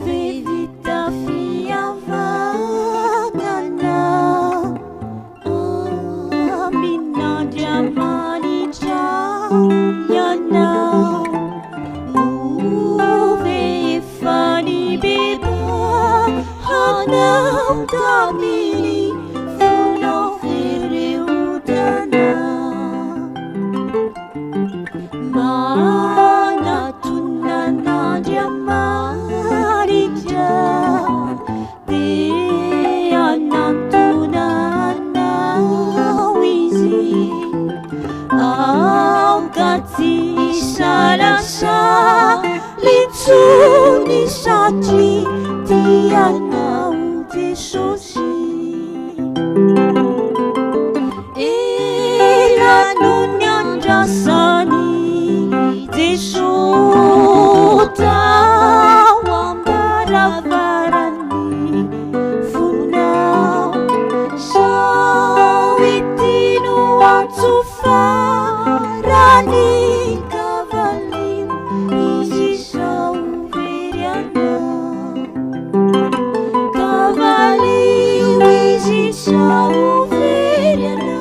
Vedita fiavagana Amina diamani jayana Uve fani beba Hanau tamili Funa fere udana Mana tunana diamarija Te anantunana wizi Au gati salasa Litsuni saji Tiana uti sosi Elanunyan jasani Desota wambaravarani Funau Sawitinu watsufarani Kavalim Isi sauveriana Kavalim Isi sauveriana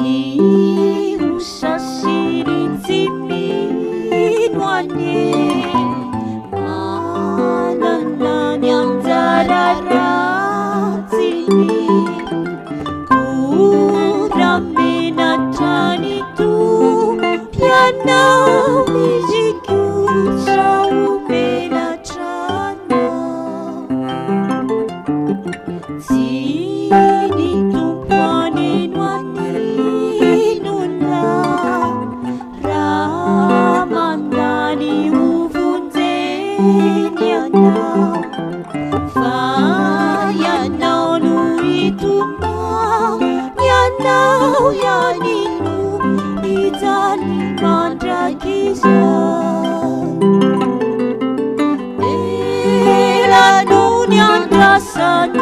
Ni usasiritsimi nwanye Mananany anjara ratsiny Uramenatranyto Pianao izyko saomenatrana Tsy nitompo aneno aninona Raha mandany hovonjeny anao Fa ianao no itomao Ianao ihany no hijaly mandrakizay Elanony andrasany